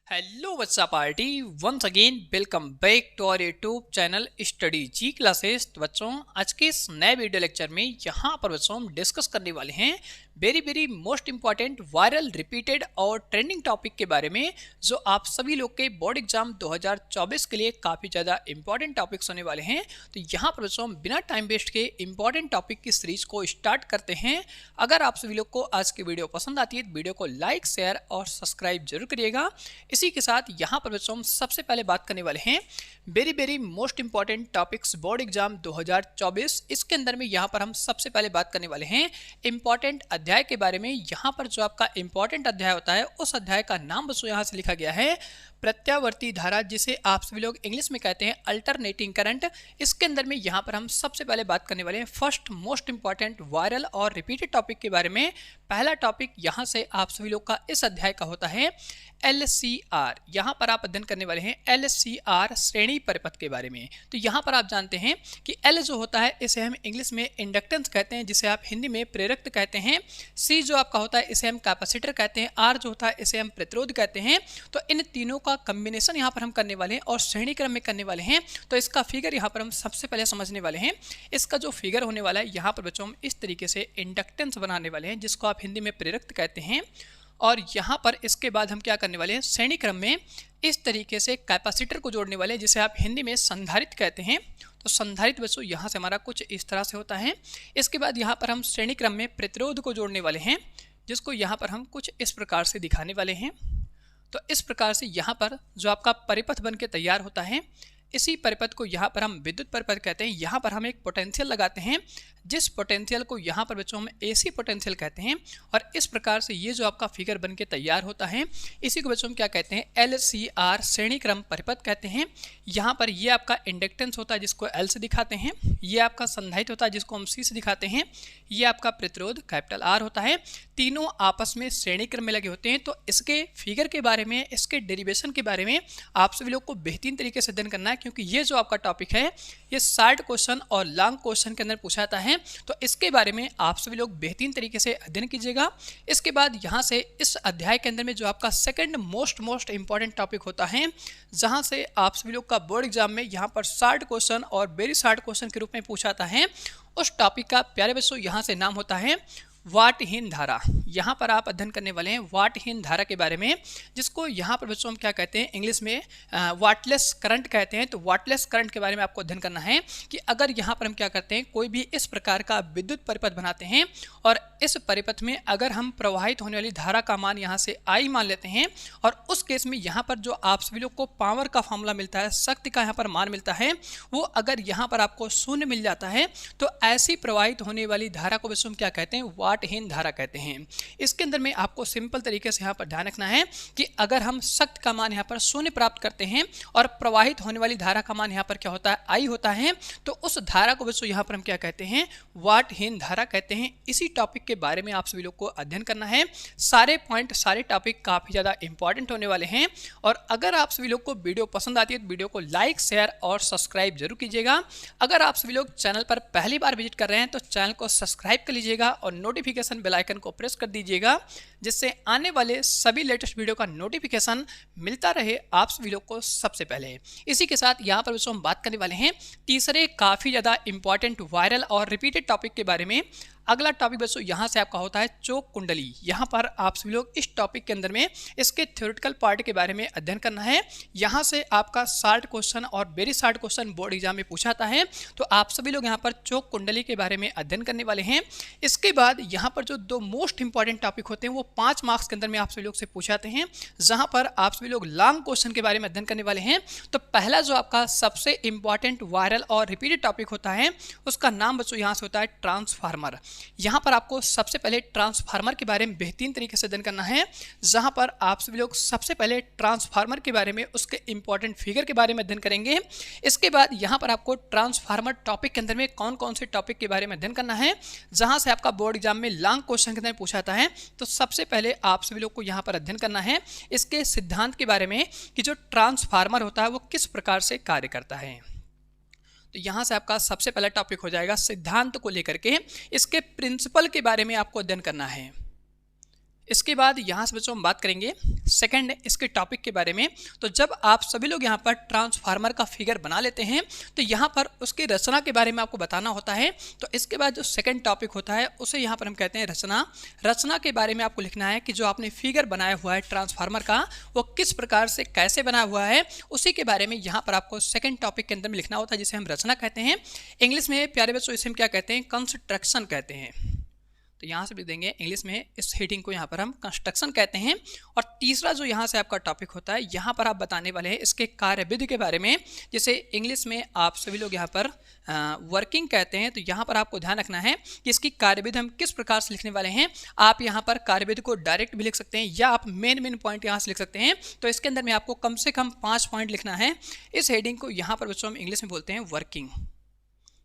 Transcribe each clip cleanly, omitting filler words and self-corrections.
Hello बच्चा party once again welcome back to our YouTube channel study G classes. तो बच्चों आज के इस नए वीडियो लेक्चर में यहाँ पर बच्चों हम डिस्कस करने वाले हैं very most important viral repeated और ट्रेंडिंग टॉपिक के बारे में, जो आप सभी लोग के बोर्ड एग्जाम 2024 के लिए काफ़ी ज़्यादा इंपॉर्टेंट टॉपिक्स होने वाले हैं। तो यहाँ पर बच्चों हम बिना टाइम वेस्ट के इंपॉर्टेंट टॉपिक की सीरीज को स्टार्ट करते हैं। अगर आप सभी लोग को आज की वीडियो पसंद आती है तो वीडियो को लाइक शेयर और सब्सक्राइब जरूर करिएगा। इसी के साथ यहाँ पर बच्चों हम सबसे पहले बात करने वाले हैं very most important topics board exam 2024। इसके अंदर में यहाँ पर हम सबसे पहले बात करने वाले हैं इंपॉर्टेंट अध्याय के बारे में। यहाँ पर जो आपका इंपॉर्टेंट अध्याय होता है उस अध्याय का नाम बच्चों यहाँ से लिखा गया है प्रत्यावर्ती धारा, जिसे आप सभी लोग इंग्लिश में कहते हैं अल्टरनेटिंग करंट। इसके अंदर में यहाँ पर हम सबसे पहले बात करने वाले हैं फर्स्ट मोस्ट इंपॉर्टेंट वायरल और रिपीटेड टॉपिक के बारे में। पहला टॉपिक यहाँ से आप सभी लोग का इस अध्याय का होता है LCR। यहाँ पर आप अध्ययन करने वाले हैं LCR श्रेणी परिपथ के बारे में। तो यहाँ पर आप जानते हैं कि L जो होता है इसे हम इंग्लिश में इंडक्टेंस कहते हैं, जिसे आप हिंदी में प्रेरक कहते हैं। C जो आपका होता है इसे हम कैपेसिटर कहते हैं। R जो होता है इसे हम प्रतिरोध कहते हैं। तो इन तीनों का कॉम्बिनेशन यहाँ पर हम करने वाले हैं और श्रेणी क्रम में करने वाले हैं। तो इसका फिगर यहाँ पर हम सबसे पहले समझने वाले हैं। इसका जो फिगर होने वाला है यहाँ पर बच्चों हम इस तरीके से इंडक्टेंस बनाने वाले हैं, जिसको आप हिंदी में प्रेरक कहते हैं। और यहाँ पर इसके बाद हम क्या करने वाले हैं, श्रेणी क्रम में इस तरीके से कैपेसिटर को जोड़ने वाले हैं, जिसे आप हिंदी में संधारित्र कहते हैं। तो संधारित्र बच्चों यहाँ से हमारा कुछ इस तरह से होता है। इसके बाद यहाँ पर हम श्रेणी क्रम में प्रतिरोध को जोड़ने वाले हैं, जिसको यहाँ पर हम कुछ इस प्रकार से दिखाने वाले हैं। तो इस प्रकार से यहाँ पर जो आपका परिपथ बन के तैयार होता है, इसी परिपथ को यहाँ पर हम विद्युत परिपथ कहते हैं। यहाँ पर हम एक पोटेंशियल लगाते हैं, जिस पोटेंशियल को यहाँ पर बच्चों हम AC पोटेंशियल कहते हैं। और इस प्रकार से ये जो आपका फिगर बन के तैयार होता है, इसी को बच्चों हम क्या कहते हैं, LCR श्रेणी क्रम परिपथ कहते हैं। यहाँ पर ये आपका इंडक्टेंस होता है, जिसको L से दिखाते हैं। ये आपका संधारित्र होता है, जिसको हम C से दिखाते हैं। ये आपका प्रतिरोध कैपिटल R होता है। तीनों आपस में श्रेणी क्रम में लगे होते हैं। तो इसके फिगर के बारे में, इसके डेरिवेशन के बारे में आप सभी लोग को बेहतरीन तरीके से अध्ययन करना है, क्योंकि ये जो आपका टॉपिक है ये शार्ट क्वेश्चन और लॉन्ग क्वेश्चन के अंदर पूछा जाता है। तो इसके बारे में आप सभी लोग बेहतरीन तरीके से अध्ययन कीजिएगा। इसके बाद यहाँ से इस अध्याय के अंदर में जो आपका सेकंड मोस्ट इंपॉर्टेंट टॉपिक होता है, जहाँ से आप सभी लोग का बोर्ड एग्जाम में यहाँ पर शार्ट क्वेश्चन और वेरी शार्ट क्वेश्चन के रूप में पूछा जाता है, उस टॉपिक का प्यारे बच्चों यहाँ से नाम होता है वाटहीन धारा। यहाँ पर आप अध्ययन करने वाले हैं वाटहीन धारा के बारे में, जिसको यहाँ पर बच्चों हम क्या कहते हैं, इंग्लिश में वाटलेस करंट कहते हैं। तो वाटलेस करंट के बारे में आपको अध्ययन करना है कि अगर यहाँ पर हम क्या करते हैं, कोई भी इस प्रकार का विद्युत परिपथ बनाते हैं और इस परिपथ में अगर हम प्रवाहित होने वाली धारा का मान यहाँ से I मान लेते हैं, और उस केस में यहाँ पर जो आप सभी लोग को पावर का फॉर्मूला मिलता है, शक्ति का यहाँ पर मान मिलता है, वो अगर यहाँ पर आपको शून्य मिल जाता है, तो ऐसी प्रवाहित होने वाली धारा को बच्चों हम क्या कहते हैं, वाटहीन धारा कहते हैं। इसके अंदर में आपको सिंपल तरीके से यहाँ पर ध्यान रखना है कि अगर हम शक्ति का मान यहाँ पर शून्य प्राप्त करते हैं और प्रवाहित होने वाली धारा का मान यहाँ पर क्या होता है, I होता है, तो उस धारा को बच्चों यहाँ पर हम क्या कहते हैं, वाटहीन धारा कहते हैं। इसी टॉपिक के बारे में आप सभी लोग को अध्ययन करना है। सारे पॉइंट, सारे टॉपिक काफ़ी ज़्यादा इंपॉर्टेंट होने वाले हैं। और अगर आप सभी लोग को वीडियो पसंद आती है तो वीडियो को लाइक शेयर और सब्सक्राइब जरूर कीजिएगा। अगर आप सभी लोग चैनल पर पहली बार विजिट कर रहे हैं तो चैनल को सब्सक्राइब कर लीजिएगा और नोटिफिकेशन बेल आइकन को प्रेस कर दीजिएगा, जिससे आने वाले सभी लेटेस्ट वीडियो का नोटिफिकेशन मिलता रहे आप सभी लोग को सबसे पहले। इसी के साथ यहाँ पर बच्चों हम बात करने वाले हैं तीसरे काफ़ी ज़्यादा इंपॉर्टेंट वायरल और रिपीटेड टॉपिक के बारे में। अगला टॉपिक बच्चों यहाँ से आपका होता है चोक कुंडली। यहाँ पर आप सभी लोग इस टॉपिक के अंदर में इसके थ्योरेटिकल पार्ट के बारे में अध्ययन करना है। यहाँ से आपका शार्ट क्वेश्चन और very short question board exam में पूछा जाता है। तो आप सभी लोग यहाँ पर चोक कुंडली के बारे में अध्ययन करने वाले हैं। इसके बाद यहाँ पर जो दो मोस्ट इंपॉर्टेंट टॉपिक होते हैं वो 5 मार्क्स के अंदर में आप सभी लोग से पूछे जाते हैं, जहाँ पर आप सभी लोग लॉन्ग क्वेश्चन के बारे में अध्ययन करने वाले हैं। तो पहला जो आपका सबसे इंपॉर्टेंट वायरल और रिपीटेड टॉपिक होता है, उसका नाम बच्चों यहाँ से होता है ट्रांसफार्मर। यहाँ पर आपको सबसे पहले ट्रांसफार्मर के बारे में बेहतरीन तरीके से अध्ययन करना है, जहाँ पर आप सभी लोग सबसे पहले ट्रांसफार्मर के बारे में, उसके इंपॉर्टेंट फिगर के बारे में अध्ययन करेंगे। इसके बाद यहाँ पर आपको ट्रांसफार्मर टॉपिक के अंदर में कौन कौन से टॉपिक के बारे में अध्ययन करना है, जहाँ से आपका बोर्ड एग्जाम में लॉन्ग क्वेश्चन के अंदर पूछा जाता है। तो सबसे पहले आप सभी लोग को यहाँ पर अध्ययन करना है इसके सिद्धांत के बारे में कि जो ट्रांसफार्मर होता है वो किस प्रकार से कार्य करता है। तो यहाँ से आपका सबसे पहला टॉपिक हो जाएगा सिद्धांत को लेकर के, इसके प्रिंसिपल के बारे में आपको अध्ययन करना है। इसके बाद यहाँ से बच्चों हम बात करेंगे सेकंड इसके टॉपिक के बारे में। तो जब आप सभी लोग यहाँ पर ट्रांसफार्मर का फिगर बना लेते हैं तो यहाँ पर उसकी रचना के बारे में आपको बताना होता है। तो इसके बाद जो सेकंड टॉपिक होता है उसे यहाँ पर हम कहते हैं रचना। रचना के बारे में आपको लिखना है कि जो आपने फिगर बनाया हुआ है ट्रांसफार्मर का वो किस प्रकार से कैसे बना हुआ है, उसी के बारे में यहाँ पर आपको सेकंड टॉपिक के अंदर में लिखना होता है, जिसे हम रचना कहते हैं। इंग्लिश में प्यारे बच्चों इसे हम क्या कहते हैं, कंस्ट्रक्शन कहते हैं। तो यहाँ से लिख देंगे इंग्लिश में इस हेडिंग को यहाँ पर हम कंस्ट्रक्शन कहते हैं। और तीसरा जो यहाँ से आपका टॉपिक होता है, यहाँ पर आप बताने वाले हैं इसके कार्यविधि के बारे में, जिसे इंग्लिश में आप सभी लोग यहाँ पर वर्किंग कहते हैं। तो यहाँ पर आपको ध्यान रखना है कि इसकी कार्यविधि हम किस प्रकार से लिखने वाले हैं। आप यहाँ पर कार्यविधि को डायरेक्ट भी लिख सकते हैं या आप मेन पॉइंट यहाँ से लिख सकते हैं। तो इसके अंदर में आपको कम से कम 5 पॉइंट लिखना है। इस हेडिंग को यहाँ पर बच्चों हम इंग्लिश में बोलते हैं वर्किंग।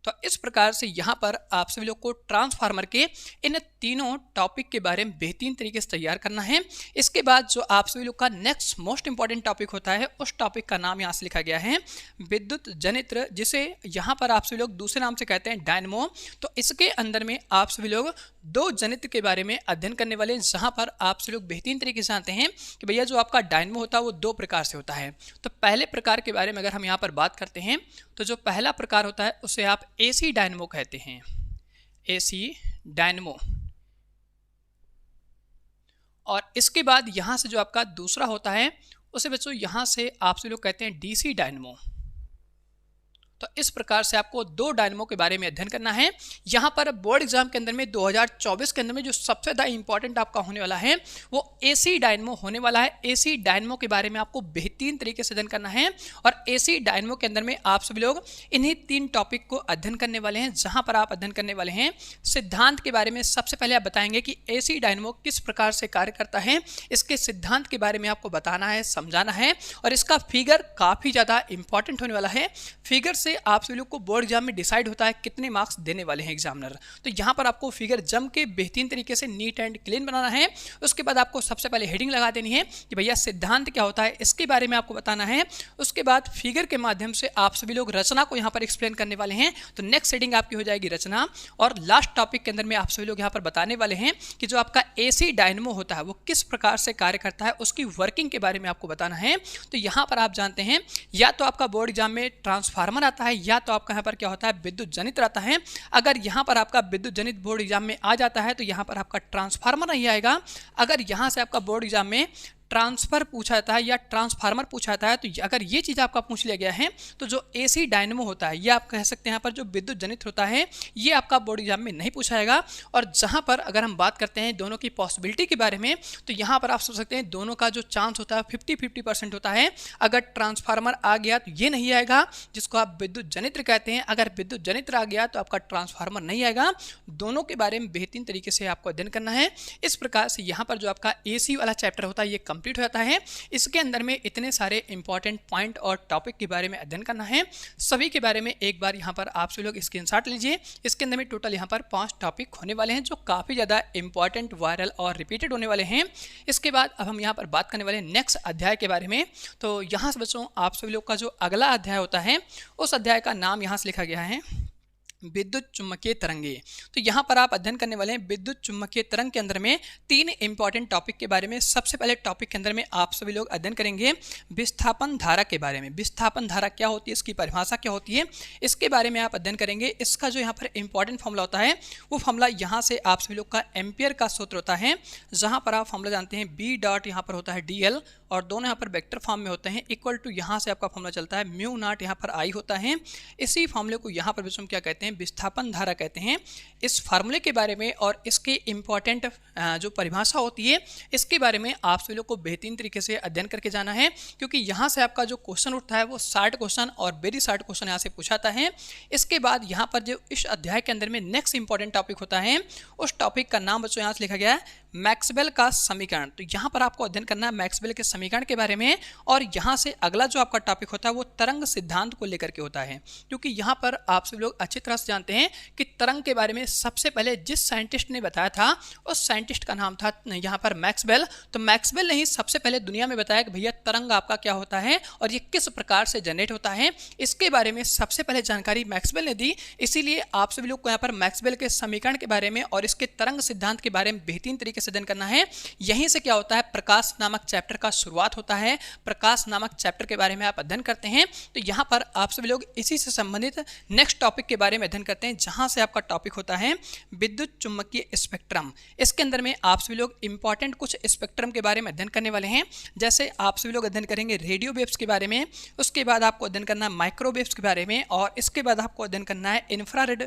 तो इस प्रकार से यहाँ पर आप सभी लोग को ट्रांसफार्मर के इन तीनों टॉपिक के बारे में बेहतरीन तरीके से तैयार करना है। इसके बाद जो आप सभी लोग का नेक्स्ट मोस्ट इंपॉर्टेंट टॉपिक होता है, उस टॉपिक का नाम यहाँ से लिखा गया है विद्युत जनित्र, जिसे यहाँ पर आप सभी लोग दूसरे नाम से कहते हैं डायनमो। तो इसके अंदर में आप सभी लोग 2 जनित्र के बारे में अध्ययन करने वाले हैं, जहाँ पर आप सभी लोग बेहतरीन तरीके से जानते हैं कि भैया जो आपका डायनमो होता है वो 2 प्रकार से होता है। तो पहले प्रकार के बारे में अगर हम यहाँ पर बात करते हैं तो जो पहला प्रकार होता है उसे आप एसी डायनमो कहते हैं, एसी डायनमो। और इसके बाद यहाँ से जो आपका दूसरा होता है उसे बच्चों यहाँ से आप सभी लोग कहते हैं डीसी डायनमो। तो इस प्रकार से आपको 2 डायनमो के बारे में अध्ययन करना है। यहाँ पर बोर्ड एग्जाम के अंदर में 2024 के अंदर में जो सबसे ज़्यादा इंपॉर्टेंट आपका होने वाला है वो एसी डायनमो होने वाला है। एसी डायनमो के बारे में आपको बेहतरीन तरीके से अध्ययन करना है। और एसी डायनमो के अंदर में आप सभी लोग इन्हीं 3 टॉपिक को अध्ययन करने वाले हैं, जहाँ पर आप अध्ययन करने वाले हैं सिद्धांत के बारे में। सबसे पहले आप बताएंगे कि एसी डायनमो किस प्रकार से कार्य करता है, इसके सिद्धांत के बारे में आपको बताना है, समझाना है। और इसका फिगर काफ़ी ज़्यादा इंपॉर्टेंट होने वाला है। फिगर से आप सभी लोग को बोर्ड एग्जाम में डिसाइड होता है कितने मार्क्स देने वाले हैं एग्जामिनर। तो यहाँ पर आपको फिगर जम के बेहतरीन तरीके से नीट एंड क्लीन बनाना है। उसके बाद आपको सबसे पहले हेडिंग लगा देनी है कि भैया सिद्धांत क्या होता है, इसके बारे में आपको बताना है। उसके बाद फिगर के माध्यम से आप सभी लोग रचना को यहाँ पर एक्सप्लेन करने वाले हैं। तो नेक्स्ट हेडिंग आपकी हो जाएगी रचना। और लास्ट टॉपिक के अंदर में आप सभी लोग यहाँ पर बताने वाले हैं कि जो आपका एसी डायनमो होता है वो किस प्रकार से कार्य करता है, उसकी वर्किंग के बारे में आपको बताना है। तो यहाँ पर आप जानते हैं या तो आपका बोर्ड एग्जाम में ट्रांसफार्मर आता है या तो आपका यहाँ पर क्या होता है विद्युत जनित्र आता है। अगर यहाँ पर आपका विद्युत जनित बोर्ड एग्जाम में आ जाता है तो यहाँ पर आपका ट्रांसफार्मर नहीं आएगा। अगर यहाँ से आपका बोर्ड एग्जाम में ट्रांसफर पूछा जाता है या ट्रांसफार्मर पूछा जाता है, तो अगर ये चीज़ आपका पूछ लिया गया है तो जो एसी डायनमो होता है, ये आप कह सकते हैं यहाँ पर जो विद्युत जनित होता है, ये आपका बोर्ड एग्जाम में नहीं पूछा जाएगा। और जहाँ पर अगर हम बात करते हैं दोनों की पॉसिबिलिटी के बारे में, तो यहाँ पर आप सोच सकते हैं दोनों का जो चांस होता है 50-50% होता है। अगर ट्रांसफार्मर आ गया तो ये नहीं आएगा, जिसको आप विद्युत जनित्र कहते हैं। अगर विद्युत जनित्र आ गया तो आपका ट्रांसफार्मर नहीं आएगा। दोनों के बारे में बेहतरीन तरीके से आपको अध्ययन करना है। इस प्रकार से यहाँ पर जो आपका एसी वाला चैप्टर होता है ये कंप्लीट हो जाता है। इसके अंदर में इतने सारे इंपॉर्टेंट पॉइंट और टॉपिक के बारे में अध्ययन करना है। सभी के बारे में एक बार यहाँ पर आप सभी लोग स्क्रीनशॉट लीजिए। इसके अंदर में टोटल यहाँ पर 5 टॉपिक होने वाले हैं जो काफ़ी ज़्यादा इंपॉर्टेंट, वायरल और रिपीटेड होने वाले हैं। इसके बाद अब हम यहाँ पर बात करने वाले हैं नेक्स्ट अध्याय के बारे में। तो यहाँ से बच्चों आप सभी लोग का जो अगला अध्याय होता है उस अध्याय का नाम यहाँ से लिखा गया है विद्युत चुम्बकीय तरंगे। तो यहाँ पर आप अध्ययन करने वाले हैं विद्युत चुम्बकीय तरंग के अंदर में 3 इंपॉर्टेंट टॉपिक के बारे में। सबसे पहले टॉपिक के अंदर में आप सभी लोग अध्ययन करेंगे विस्थापन धारा के बारे में। विस्थापन धारा क्या होती है, इसकी परिभाषा क्या होती है, इसके बारे में आप अध्ययन करेंगे। इसका जो यहाँ पर इंपॉर्टेंट फॉर्मूला होता है वो फॉर्मूला यहाँ से आप सभी लोग का एम्पियर का सूत्र होता है, जहाँ पर आप फॉर्मूला जानते हैं बी डॉट यहाँ पर होता है DL और दोनों यहाँ पर वेक्टर फॉर्म में होते हैं, इक्वल टू यहाँ से आपका फॉर्मूला चलता है म्यू नॉट यहाँ पर I होता है। इसी फॉर्मूले को यहाँ पर बच्चों हम क्या कहते हैं, विस्थापन धारा कहते हैं। इस फार्मूले के बारे में और इसके इंपॉर्टेंट जो परिभाषा होती है इसके बारे में आप सभी लोग को बेहतरीन तरीके से अध्ययन करके जाना है, क्योंकि यहाँ से आपका जो क्वेश्चन उठता है वो 60 क्वेश्चन और वेरी शॉर्ट क्वेश्चन यहाँ से पूछाता है। इसके बाद यहाँ पर जो इस अध्याय के अंदर में नेक्स्ट इंपॉर्टेंट टॉपिक होता है उस टॉपिक का नाम बच्चों यहाँ से लिखा गया है मैक्सवेल का समीकरण। तो यहाँ पर आपको अध्ययन करना है मैक्सवेल के समीकरण के बारे में। और यहाँ से अगला जो आपका टॉपिक होता है वो तरंग सिद्धांत को लेकर के होता है, क्योंकि यहाँ पर आप सभी लोग अच्छी तरह प्रकार से जानते हैं कि तरंग के बारे में सबसे पहले जिस साइंटिस्ट ने बताया था उस साइंटिस्ट का नाम था यहाँ पर मैक्सवेल। तो मैक्सवेल ने ही सबसे पहले दुनिया में बताया कि भैया तरंग आपका क्या होता है और ये किस प्रकार से जनरेट होता है, इसके बारे में सबसे पहले जानकारी मैक्सवेल ने दी। इसीलिए आप सभी लोग को यहाँ पर मैक्सवेल के समीकरण के बारे में और इसके तरंग सिद्धांत के बारे में बेहतरीन तरीके से अध्ययन करना है। यहीं से क्या होता है, प्रकाश नामक चैप्टर का शुरुआत होता है। प्रकाश नामक चैप्टर के बारे में आप अध्ययन करते हैं तो यहाँ पर आप सभी लोग इसी से संबंधित नेक्स्ट टॉपिक के बारे में अध्ययन करते हैं, जहां से आपका टॉपिक होता है विद्युत चुम्बकीय स्पेक्ट्रम। इसके अंदर में आप सभी लोग इंपॉर्टेंट कुछ स्पेक्ट्रम के बारे में अध्ययन करने वाले हैं। जैसे आप सभी लोग अध्ययन करेंगे रेडियो वेव्स के बारे में, उसके बाद आपको अध्ययन करना है माइक्रोवेव्स के बारे में, और इसके बाद आपको अध्ययन करना है इंफ्रारेड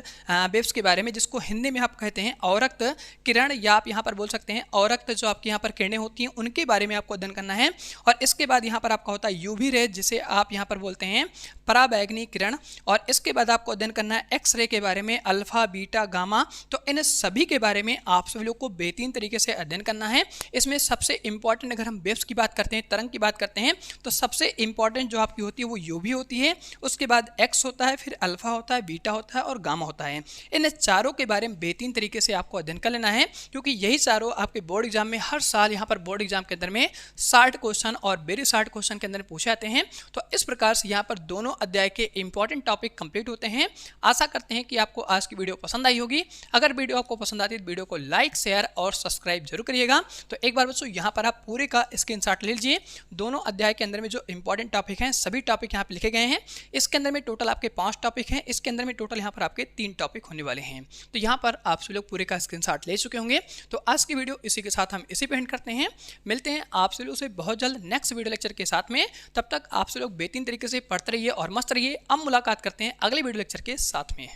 वेव्स के बारे में, जिसको हिंदी में आप कहते हैं औरक्त किरण, या आप यहाँ पर बोल सकते हैं औरक्त जो आपकी यहाँ पर किरणें होती हैं उनके बारे में आपको अध्ययन करना है। और इसके बाद यहाँ पर आपका होता है यूवी रे, जिसे आप यहाँ पर बोलते हैं पराबैंगनी किरण। और इसके बाद आपको अध्ययन करना है एक्स रे के बारे में, अल्फा बीटा गामा। तो इन सभी के बारे में आप सभी लोग को बेहतरीन तरीके से अध्ययन करना है। इसमें सबसे इंपॉर्टेंट अगर हम वेव्स की बात करते हैं, तरंग की बात करते हैं, तो सबसे इंपॉर्टेंट जो आपकी होती है वो यूवी होती है, उसके बाद एक्स होता है, फिर अल्फा होता है, बीटा होता है और गामा होता है। इन चारों के बारे में बेहतरीन तरीके से आपको अध्ययन कर लेना है, क्योंकि यही चारों आपके बोर्ड एग्जाम में हर साल यहाँ पर बोर्ड एग्जाम के अंदर में 60 क्वेश्चन और वेरी 60 क्वेश्चन के अंदर पूछे जाते हैं। तो इस प्रकार से यहाँ पर दोनों अध्याय के इंपॉर्टेंट टॉपिक कंप्लीट होते हैं। आशा करते हैं कि आपको आज की वीडियो पसंद आई होगी। अगर वीडियो आपको पसंद आती है तो वीडियो को लाइक शेयर और सब्सक्राइब जरूर करिएगा। तो एक बार बच्चों यहाँ पर आप पूरे का स्क्रीनशॉट ले लीजिए। दोनों अध्याय के अंदर में जो इंपॉर्टेंट टॉपिक हैं सभी टॉपिक यहाँ पे लिखे गए हैं। इसके अंदर में टोटल आपके 5 टॉपिक हैं, इसके अंदर में टोटल यहाँ पर आपके 3 टॉपिक होने वाले हैं। तो यहाँ पर आप सभी लोग पूरे का स्क्रीनशॉट ले चुके होंगे। तो आज की वीडियो इसी के साथ हम इसी पे एंड करते हैं। मिलते हैं आप सभी लोग से बहुत जल्द नेक्स्ट वीडियो लेक्चर के साथ में। तब तक आप सभी लोग बेहतरीन तरीके से पढ़ते रहिए और मस्त रहिए। अब मुलाकात करते हैं अगले वीडियो लेक्चर के साथ में।